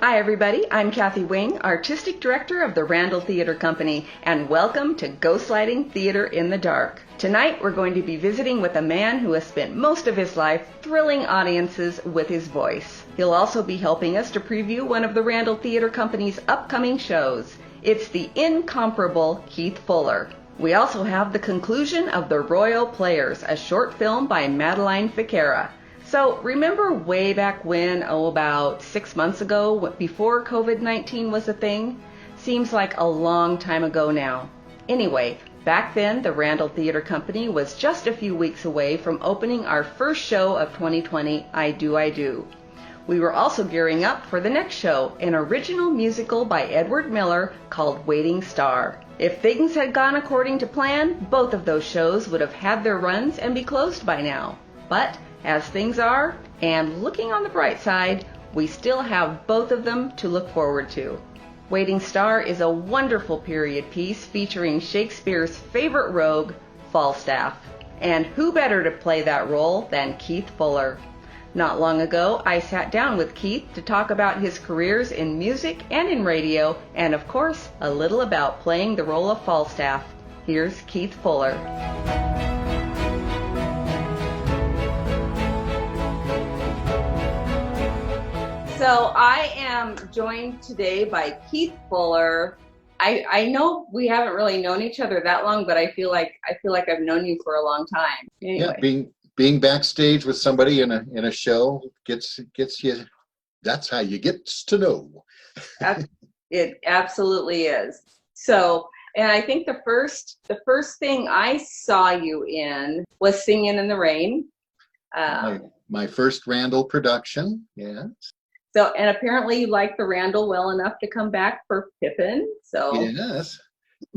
Hi everybody, I'm Kathy Wing, Artistic Director of the Randall Theater Company, and welcome to Ghostlighting Theater in the Dark. Tonight we're going to be visiting with a man who has spent most of his life thrilling audiences with his voice. He'll also be helping us to preview one of the Randall Theater Company's upcoming shows. It's the incomparable Keith Fuller. We also have the conclusion of The Royal Players, a short film by Madeleine Fichera. So remember way back when, about 6 months ago, before COVID-19 was a thing? Seems like a long time ago now. Anyway, back then the Randall Theater Company was just a few weeks away from opening our first show of 2020, I Do, I Do. We were also gearing up for the next show, an original musical by Edward Miller called Waiting Star. If things had gone according to plan, both of those shows would have had their runs and be closed by now. But as things are, and looking on the bright side, we still have both of them to look forward to. Waiting Star is a wonderful period piece featuring Shakespeare's favorite rogue, Falstaff. And who better to play that role than Keith Fuller? Not long ago, I sat down with Keith to talk about his careers in music and in radio, and of course, a little about playing the role of Falstaff. Here's Keith Fuller. So I am joined today by Keith Fuller. I know we haven't really known each other that long, but I feel like I've known you for a long time. Anyway. Yeah, being backstage with somebody in a show gets you. That's how you get to know. It absolutely is. So, and I think the first thing I saw you in was Singing in the Rain. My first Randall production. Yeah. So, and apparently you liked the Randall well enough to come back for Pippin. So yes,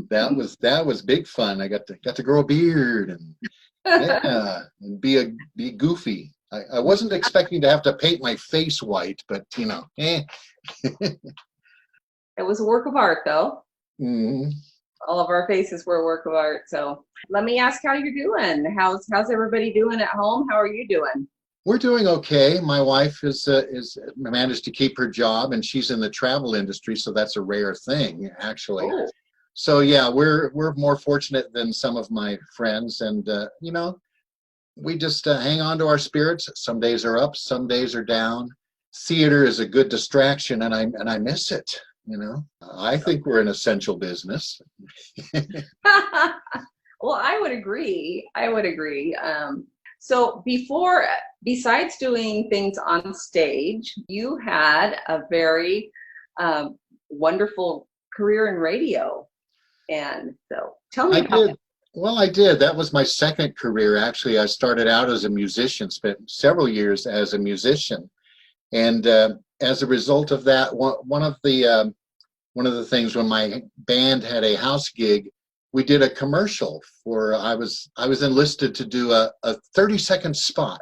that was big fun. I got to grow a beard and and be goofy. I wasn't expecting to have to paint my face white, but It was a work of art, though. Mm-hmm. All of our faces were a work of art. So let me ask how you're doing. How's everybody doing at home? How are you doing? We're doing okay. My wife is managed to keep her job, and she's in the travel industry, so that's a rare thing, actually. Oh. So yeah, we're more fortunate than some of my friends, and we just hang on to our spirits. Some days are up, some days are down. Theater is a good distraction, and I miss it. I think we're an essential business. Well, I would agree. So besides doing things on stage, you had a very wonderful career in radio. And so tell me about that. Well, I did. That was my second career. Actually, I started out as a musician, spent several years as a musician. And as a result of that, one of the things when my band had a house gig, we did a commercial for, I was enlisted to do a 30-second spot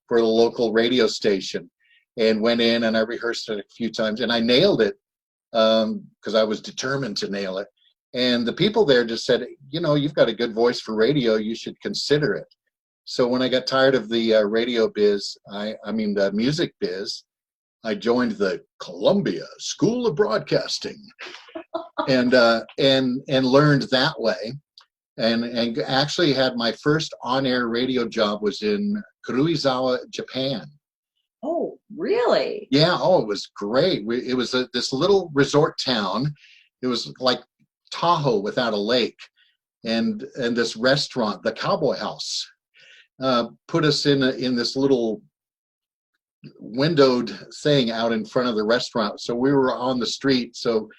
for a local radio station, and went in and I rehearsed it a few times and I nailed it because I was determined to nail it. And the people there just said, you've got a good voice for radio, you should consider it. So when I got tired of the radio biz, the music biz, I joined the Columbia School of Broadcasting and learned that way, and actually had my first on-air radio job was in Kuruizawa, Japan. Oh, really? Yeah. Oh, it was great. It was this little resort town. It was like Tahoe without a lake, and this restaurant, the Cowboy House, put us in this little windowed thing out in front of the restaurant. So we were on the street, so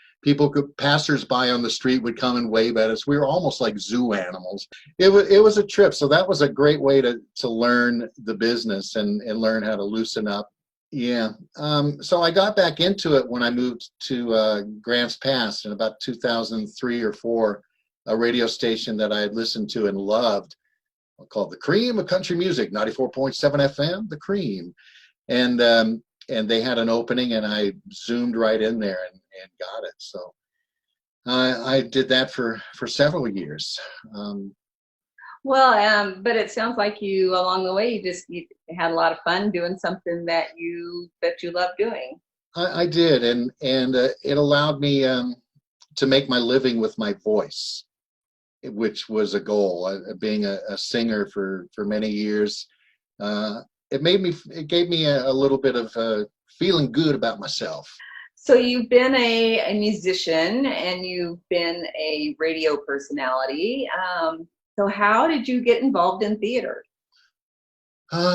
passersby on the street would come and wave at us. We were almost like zoo animals. It was a trip. So that was a great way to learn the business and learn how to loosen up. Yeah. So I got back into it when I moved to Grants Pass in about 2003 or 4, a radio station that I had listened to and loved called The Cream of Country Music, 94.7 FM, The Cream. And they had an opening, and I zoomed right in there and got it. So I did that for several years. But it sounds like you, along the way, you had a lot of fun doing something that you love doing. I did, and it allowed me to make my living with my voice, which was a goal. Being a singer for many years, it gave me a little bit of feeling good about myself. So you've been a musician and you've been a radio personality. So how did you get involved in theater?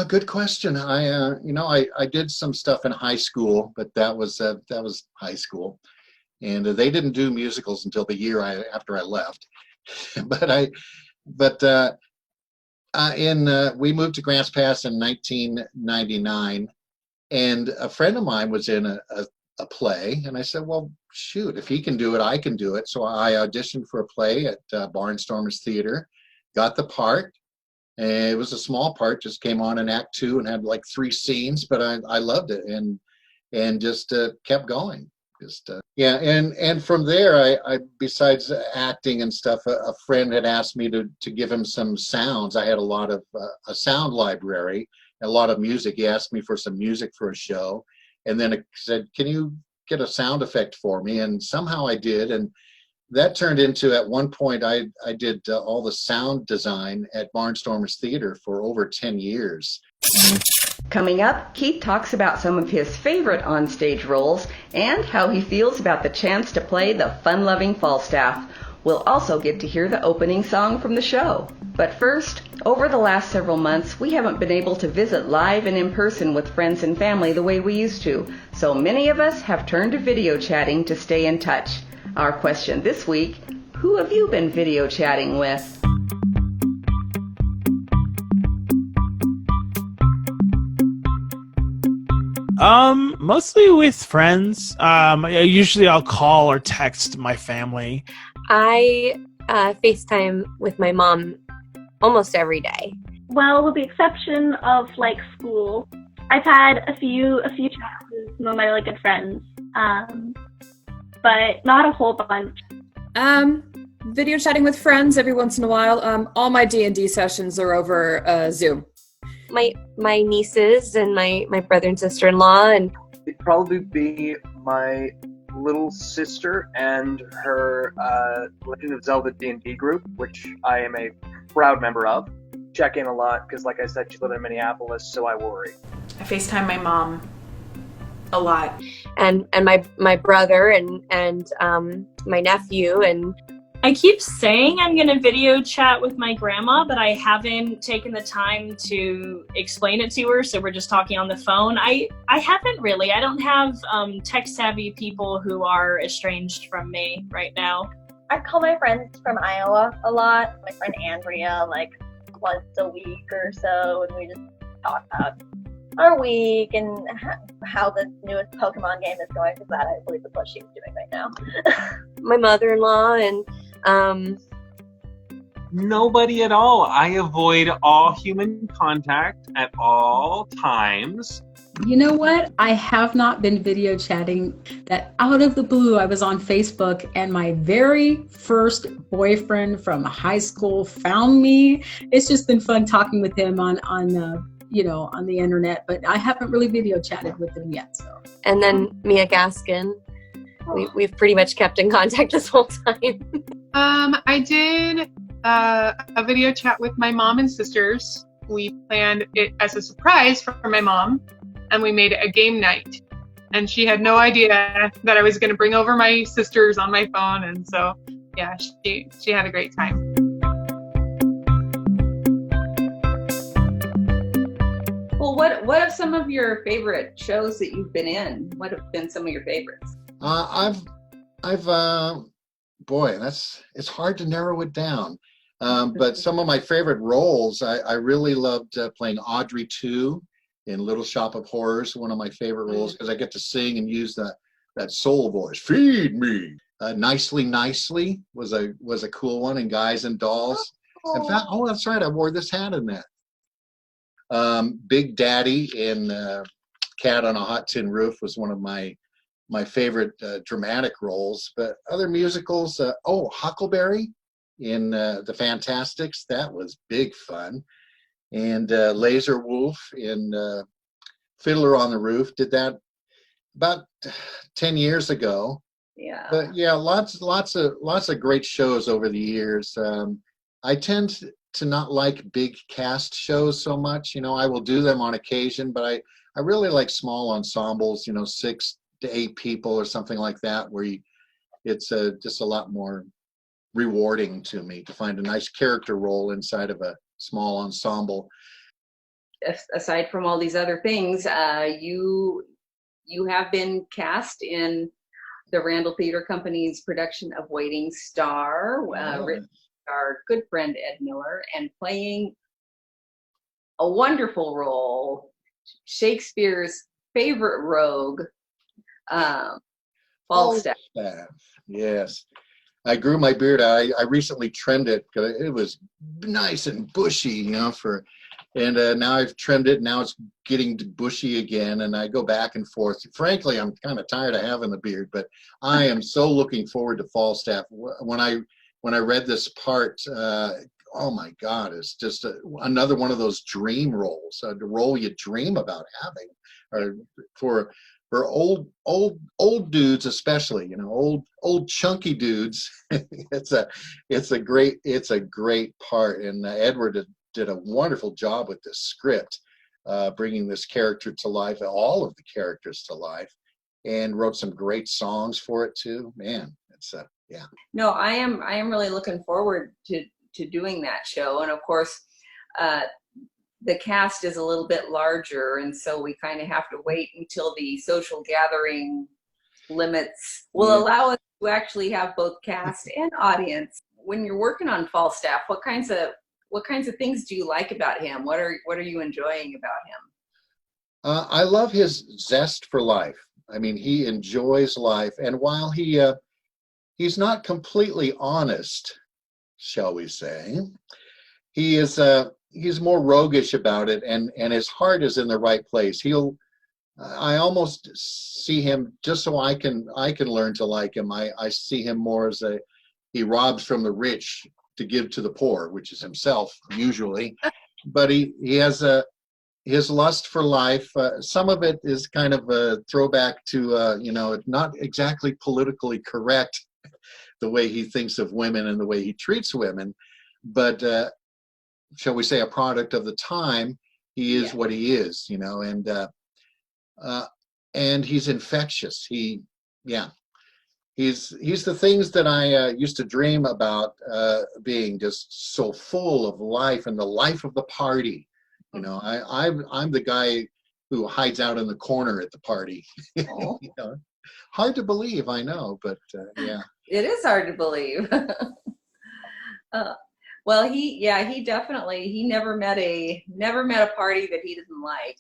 Good question. I did some stuff in high school, but that was high school, and they didn't do musicals until the year after I left. We moved to Grants Pass in 1999, and a friend of mine was in a play, and I said, well, shoot, if he can do it, I can do it. So I auditioned for a play at Barnstormers Theater, got the part. And it was a small part, just came on in Act 2 and had like 3 scenes, but I loved it and just kept going. And from there, I besides acting and stuff, a friend had asked me to give him some sounds. I had a lot of a sound library, a lot of music. He asked me for some music for a show, and then it said, "Can you get a sound effect for me?" And somehow I did, and that turned into, at one point, I did all the sound design at Barnstormers Theater for over 10 years. Coming up, Keith talks about some of his favorite onstage roles and how he feels about the chance to play the fun-loving Falstaff. We'll also get to hear the opening song from the show. But first, over the last several months, we haven't been able to visit live and in person with friends and family the way we used to, so many of us have turned to video chatting to stay in touch. Our question this week, who have you been video chatting with? Mostly with friends. Usually I'll call or text my family. I FaceTime with my mom almost every day. Well, with the exception of like school, I've had a few chats with some of my really good friends. But not a whole bunch. Video chatting with friends every once in a while. All my D&D sessions are over Zoom. My nieces and my brother and sister-in-law, and it'd probably be my little sister and her Legend of Zelda D&D group, which I am a proud member of. Check in a lot because, like I said, she lives in Minneapolis, so I worry. I FaceTime my mom a lot. And my brother and my nephew. And I keep saying I'm going to video chat with my grandma, but I haven't taken the time to explain it to her, so we're just talking on the phone. I haven't really. I don't have tech-savvy people who are estranged from me right now. I call my friends from Iowa a lot. My friend Andrea, like once a week or so, and we just talk about our week and how the newest Pokemon game is going, because that, I believe, is what she's doing right now. My mother-in-law and nobody at all. I avoid all human contact at all times. You know what? I have not been video chatting. That out of the blue, I was on Facebook and my very first boyfriend from high school found me. It's just been fun talking with him on the internet, but I haven't really video chatted with him yet. So. And then Mia Gaskin. We've pretty much kept in contact this whole time. I did a video chat with my mom and sisters. We planned it as a surprise for my mom, and we made it a game night. And she had no idea that I was going to bring over my sisters on my phone, and so yeah, she had a great time. Well, what are some of your favorite shows that you've been in? What have been some of your favorites? It's hard to narrow it down. But some of my favorite roles, I really loved playing Audrey 2 in Little Shop of Horrors, one of my favorite roles, because I get to sing and use that soul voice. Feed me. Nicely Nicely was a cool one, and Guys and Dolls. In fact, that's right, I wore this hat in that. Big Daddy in Cat on a Hot Tin Roof was one of my favorite dramatic roles. But other musicals, Huckleberry in The Fantastics, that was big fun. And Laser Wolf in Fiddler on the Roof, did that about 10 years ago. Yeah. But yeah, lots of great shows over the years. I tend to not like big cast shows so much. You know, I will do them on occasion, but I really like small ensembles, you know, 6 to 8 people or something like that, where it's just a lot more rewarding to me to find a nice character role inside of a small ensemble. Aside from all these other things, you have been cast in the Randall Theater Company's production of Waiting Star, written by our good friend Ed Miller, and playing a wonderful role, Shakespeare's favorite rogue, Falstaff. Yes. I grew my beard out. I recently trimmed it because it was nice and bushy, you know, and now I've trimmed it. Now it's getting bushy again, and I go back and forth. Frankly, I'm kind of tired of having the beard, but I am so looking forward to Falstaff. When I read this part, oh my God, it's just another one of those dream roles, the role you dream about having, or for old dudes especially, you know, old chunky dudes. it's a great part, and Edward did a wonderful job with this script, bringing this character to life, all of the characters to life, and wrote some great songs for it too. Man, it's yeah. No, I am really looking forward to doing that show, and of course, the cast is a little bit larger, and so we kind of have to wait until the social gathering limits will allow us to actually have both cast and audience. When you're working on Falstaff, what kinds of things do you like about him? What are you enjoying about him? I love his zest for life. I mean, he enjoys life, and while he's not completely honest, shall we say, he's more roguish about it, and his heart is in the right place. I almost see him, just so I can learn to like him. I see him more as he robs from the rich to give to the poor, which is himself usually, but he has his lust for life. Some of it is kind of a throwback to you know, not exactly politically correct, the way he thinks of women and the way he treats women, but shall we say a product of the time. He is what he is, you know, and he's infectious. He's the things that I used to dream about, being just so full of life and the life of the party. You know, I'm the guy who hides out in the corner at the party. You know, hard to believe, I know, but yeah. It is hard to believe. Well, he never met a party that he didn't like.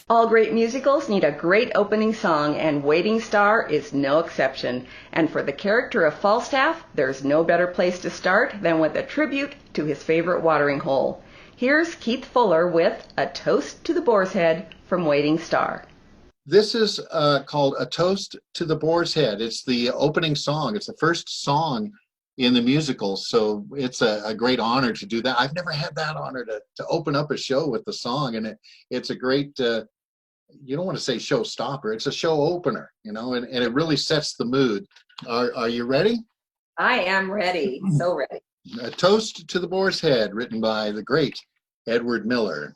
All great musicals need a great opening song, and Waiting Star is no exception. And for the character of Falstaff, there's no better place to start than with a tribute to his favorite watering hole. Here's Keith Fuller with A Toast to the Boar's Head from Waiting Star. This is called A Toast to the Boar's Head. It's the opening song. It's the first song in the musical, so it's a great honor to do that. I've never had that honor to open up a show with the song, and it's a great, you don't want to say showstopper, it's a show opener, you know, and it really sets the mood. Are you ready? I am ready, so ready. A Toast to the Boar's Head, written by the great Edward Miller.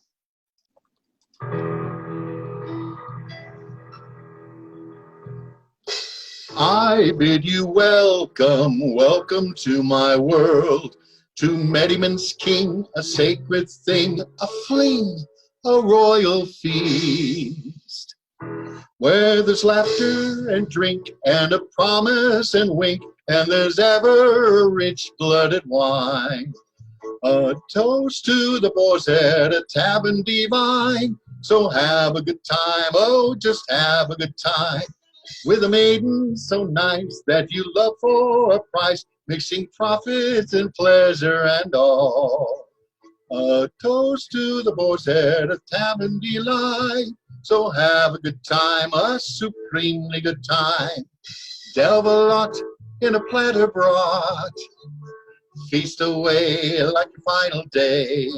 I bid you welcome, welcome to my world, to Merriman's king, a sacred thing, a fling, a royal feast, where there's laughter and drink and a promise and wink, and there's ever a rich-blooded wine. A toast to the boar's head, a tavern divine, so have a good time, oh, just have a good time. With a maiden so nice that you love for a price, mixing profits and pleasure and all. A toast to the boar's head, a tavern delight, so have a good time, a supremely good time. Delve a lot in a platter brought, feast away like your final day.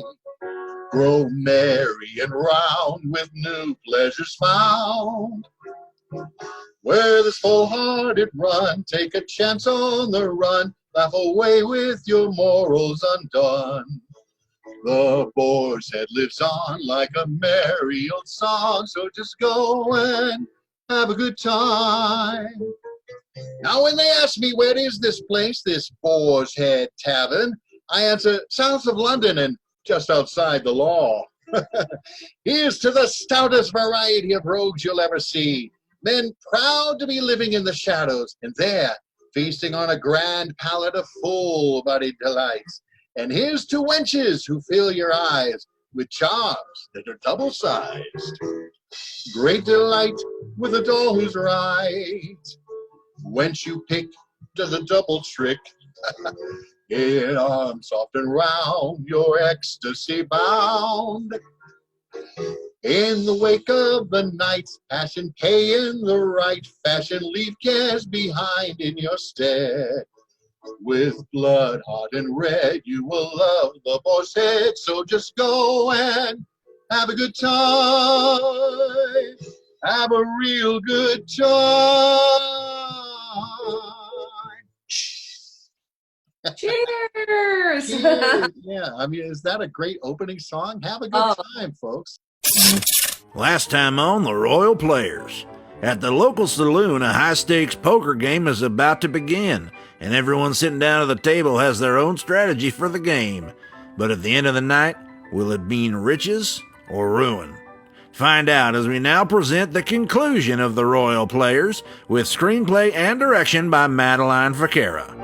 Grow merry and round with new pleasures found. Where this full-hearted run, take a chance on the run, laugh away with your morals undone. The boar's head lives on like a merry old song, so just go and have a good time. Now when they ask me where is this place, this Boar's Head Tavern, I answer south of London and just outside the law. Here's to the stoutest variety of rogues you'll ever see. Men proud to be living in the shadows, and there, feasting on a grand palate of full-bodied delights. And here's to wenches who fill your eyes with charms that are double-sized. Great delight with a doll who's right. Wench you pick does a double trick. Get arms soft and round, your ecstasy bound. In the wake of the night, passion pay in the right fashion, leave cares behind in your stead. With blood hot and red, you will love the Boar's Head, so just go and have a good time. Have a real good time. Cheers! Cheers. Yeah, I mean, is that a great opening song? Have a good time, folks. Last time on The Royal Players. At the local saloon, a high-stakes poker game is about to begin, and everyone sitting down at the table has their own strategy for the game. But at the end of the night, will it mean riches or ruin? Find out as we now present the conclusion of The Royal Players with screenplay and direction by Madeleine Fichera.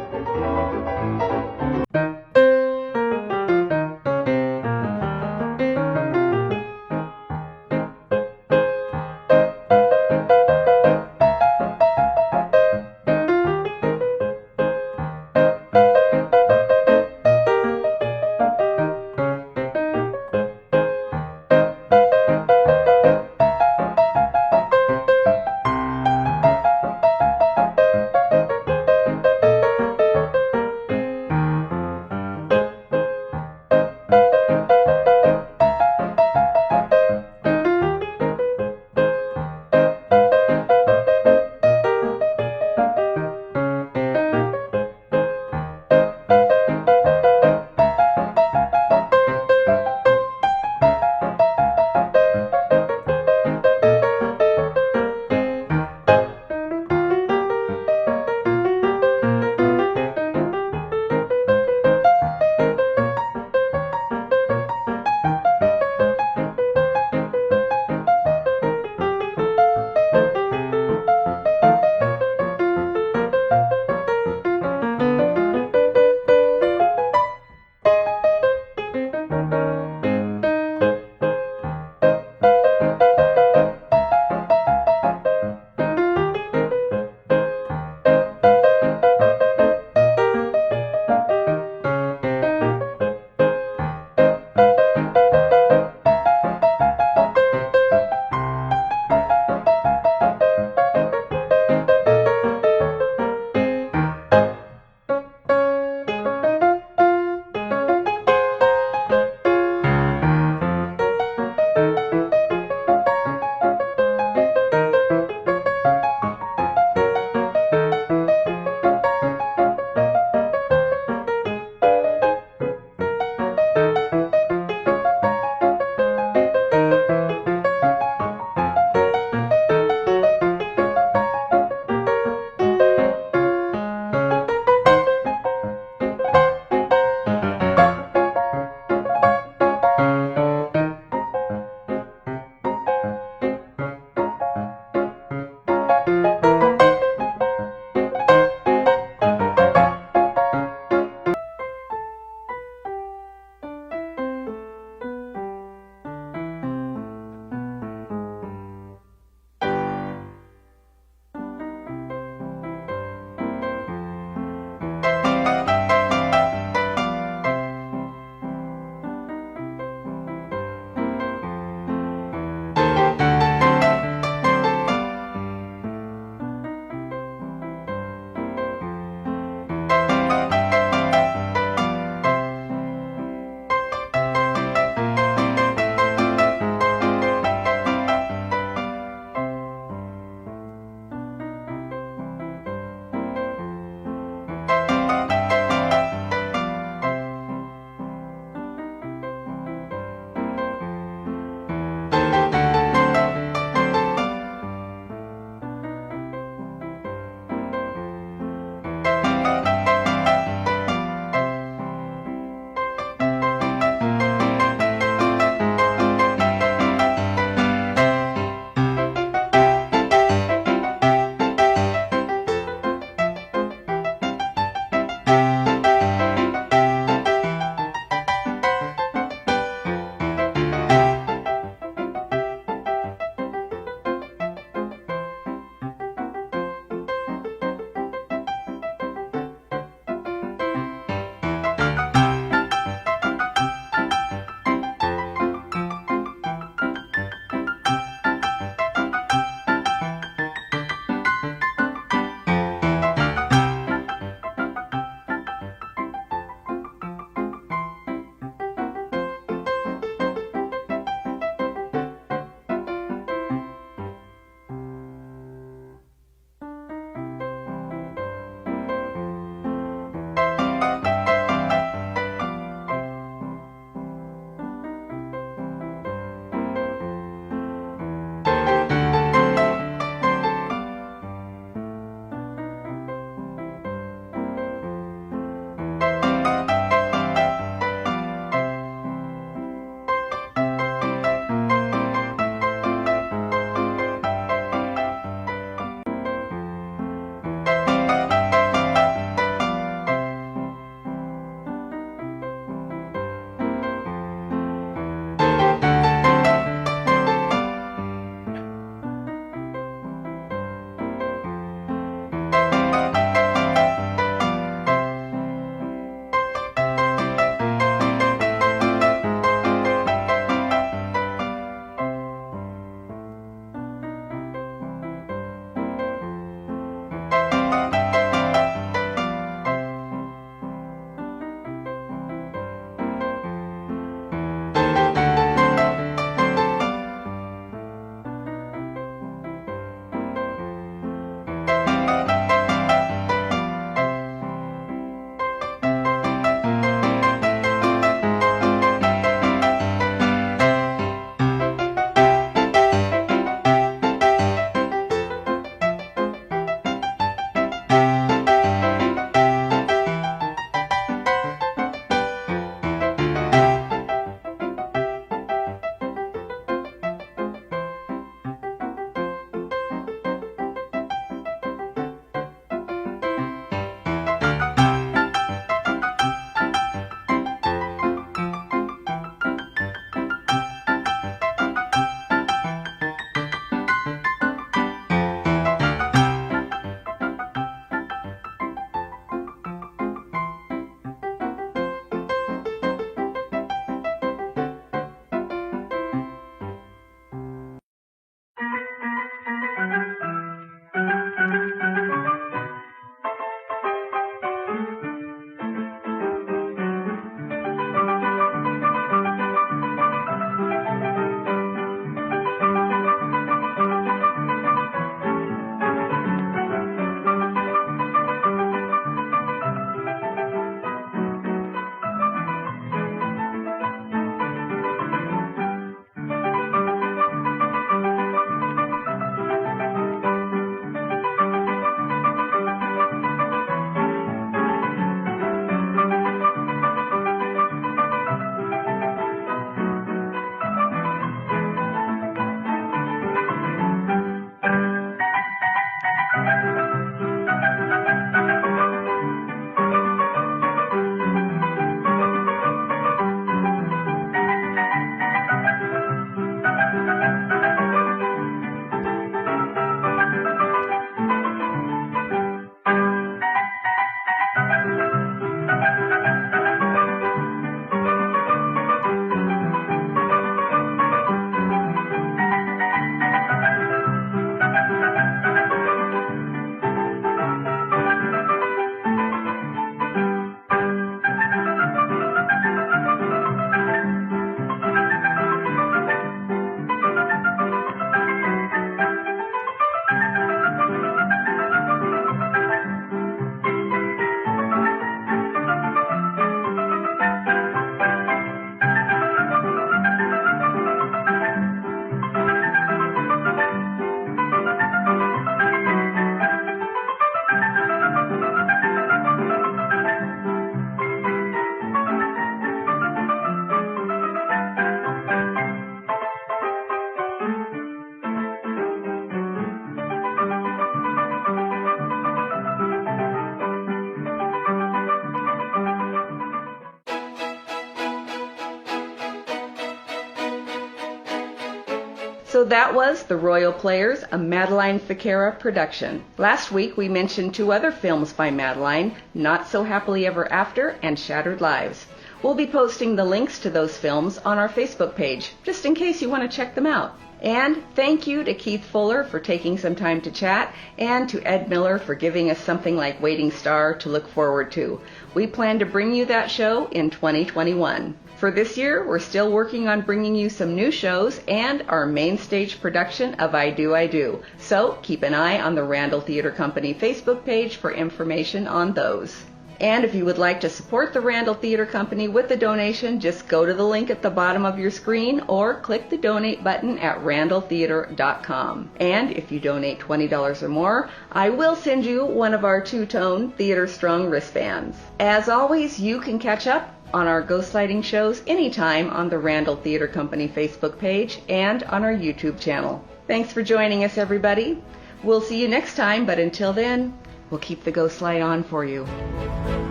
So that was The Royal Players, a Madeleine Fichera production. Last week we mentioned 2 other films by Madeleine, Not So Happily Ever After and Shattered Lives. We'll be posting the links to those films on our Facebook page, just in case you want to check them out. And thank you to Keith Fuller for taking some time to chat, and to Ed Miller for giving us something like Waiting Star to look forward to. We plan to bring you that show in 2021. For this year, we're still working on bringing you some new shows and our main stage production of I Do, I Do. So keep an eye on the Randall Theater Company Facebook page for information on those. And if you would like to support the Randall Theater Company with a donation, just go to the link at the bottom of your screen or click the donate button at randalltheater.com. And if you donate $20 or more, I will send you one of our 2-tone Theater Strong wristbands. As always, you can catch up on our Ghostlighting shows anytime on the Randall Theater Company Facebook page and on our YouTube channel. Thanks for joining us, everybody. We'll see you next time, but until then, we'll keep the ghost light on for you.